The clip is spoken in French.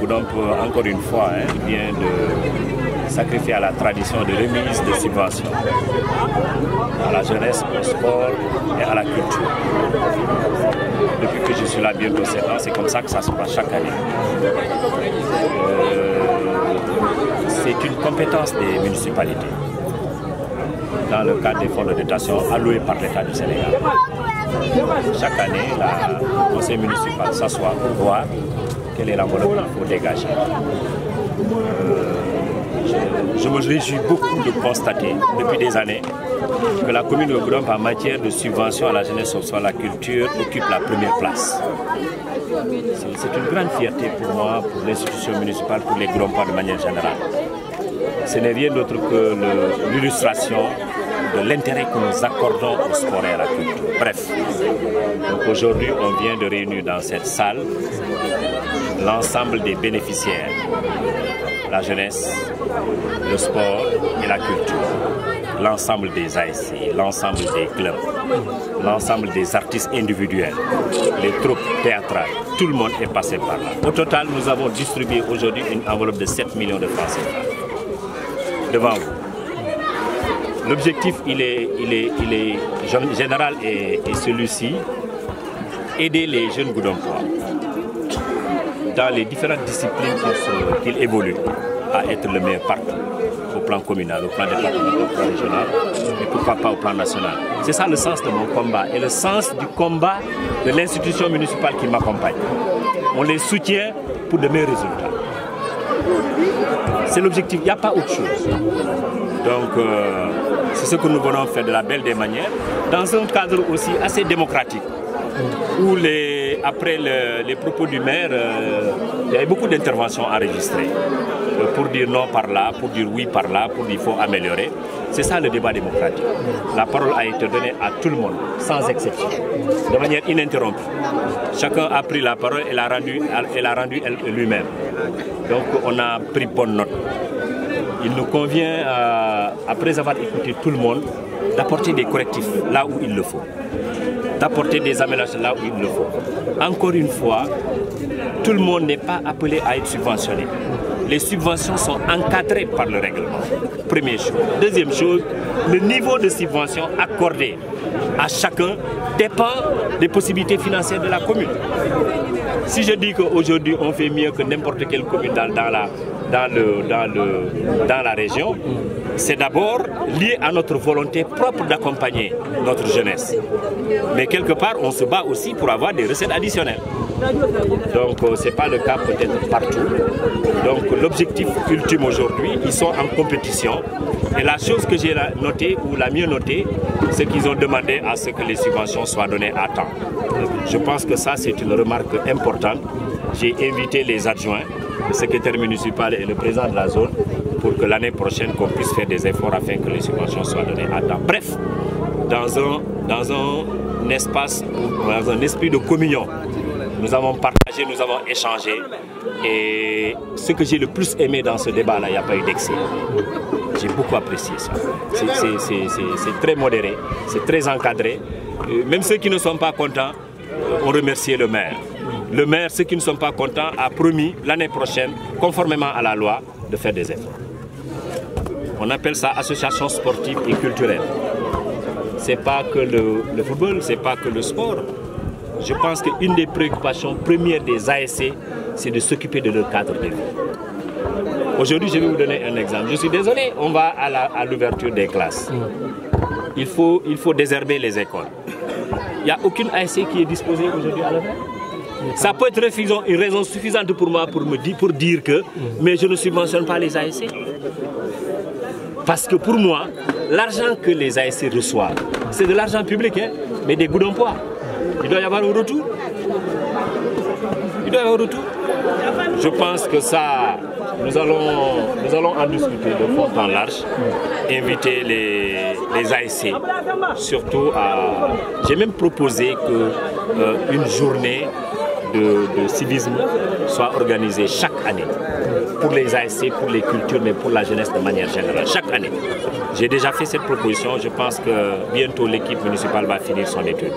Goudomp, encore une fois, vient de sacrifier à la tradition de remise de subventions à la jeunesse, au sport et à la culture. Depuis que je suis là bientôt 7 ans, c'est comme ça que ça se passe chaque année. C'est une compétence des municipalités dans le cadre des fonds de dotation alloués par l'État du Sénégal. Chaque année, le conseil municipal s'assoit pour voir quelle est l'enveloppe qu'il faut dégager. Je me réjouis beaucoup de constater depuis des années que la commune de Goudomp en matière de subvention à la jeunesse, au sport, à la culture occupe la première place. C'est une grande fierté pour moi, pour l'institution municipale, pour les Goudompois de manière générale. Ce n'est rien d'autre que l'illustration de l'intérêt que nous accordons au sport et à la culture. Bref, aujourd'hui, on vient de réunir dans cette salle l'ensemble des bénéficiaires, la jeunesse, le sport et la culture, l'ensemble des ASC, l'ensemble des clubs, l'ensemble des artistes individuels, les troupes théâtrales, tout le monde est passé par là. Au total, nous avons distribué aujourd'hui une enveloppe de 7 millions de francs CFA devant vous. L'objectif, il est général et celui-ci, aider les jeunes Goudompois dans les différentes disciplines qu'ils évoluent à être le meilleur partout, au plan communal, au plan départemental, au plan régional, et pourquoi pas au plan national. C'est ça le sens de mon combat et le sens du combat de l'institution municipale qui m'accompagne. On les soutient pour de meilleurs résultats. C'est l'objectif, il n'y a pas autre chose. Donc, c'est ce que nous venons faire de la belle des manières, dans un cadre aussi assez démocratique, où après les propos du maire, il y avait beaucoup d'interventions enregistrées, pour dire non par là, pour dire oui par là, pour dire qu'il faut améliorer. C'est ça le débat démocratique. La parole a été donnée à tout le monde, sans exception, de manière ininterrompue. Chacun a pris la parole et l'a rendu lui-même. Donc on a pris bonne note. Il nous convient, après avoir écouté tout le monde, d'apporter des correctifs là où il le faut, d'apporter des améliorations là où il le faut. Encore une fois, tout le monde n'est pas appelé à être subventionné. Les subventions sont encadrées par le règlement. Première chose. Deuxième chose, le niveau de subvention accordé à chacun dépend des possibilités financières de la commune. Si je dis qu'aujourd'hui on fait mieux que n'importe quelle commune dans la région, c'est d'abord lié à notre volonté propre d'accompagner notre jeunesse. Mais quelque part, on se bat aussi pour avoir des recettes additionnelles. Donc, ce n'est pas le cas peut-être partout. Donc, l'objectif ultime aujourd'hui, ils sont en compétition. Et la chose que j'ai notée, ou la mieux notée, c'est qu'ils ont demandé à ce que les subventions soient données à temps. Je pense que ça, c'est une remarque importante. J'ai invité les adjoints, le secrétaire municipal et le président de la zone pour que l'année prochaine, qu'on puisse faire des efforts afin que les subventions soient données à temps. Bref, dans un espace, dans un esprit de communion, nous avons partagé, nous avons échangé. Et ce que j'ai le plus aimé dans ce débat-là, il n'y a pas eu d'excès. J'ai beaucoup apprécié ça. C'est très modéré, c'est très encadré. Même ceux qui ne sont pas contents ont remercié le maire. Le maire, ceux qui ne sont pas contents, a promis l'année prochaine, conformément à la loi, de faire des efforts. On appelle ça association sportive et culturelle. Ce n'est pas que le football, ce n'est pas que le sport. Je pense qu'une des préoccupations premières des ASC, c'est de s'occuper de leur cadre de vie. Aujourd'hui, je vais vous donner un exemple. Je suis désolé, on va à l'ouverture des classes. Il faut désherber les écoles. Il n'y a aucune ASC qui est disposée aujourd'hui à le faire. Ça peut être une raison suffisante pour moi pour dire que mais je ne subventionne pas les ASC. Parce que pour moi, l'argent que les ASC reçoivent, c'est de l'argent public, mais des Goudompois. Il doit y avoir un retour. Il doit y avoir un retour. Je pense que ça, nous allons en discuter de fond en large, inviter les ASC, surtout à... J'ai même proposé qu'une journée de civisme soit organisée chaque année pour les ASC, pour les cultures, mais pour la jeunesse de manière générale, chaque année. J'ai déjà fait cette proposition, je pense que bientôt l'équipe municipale va finir son étude.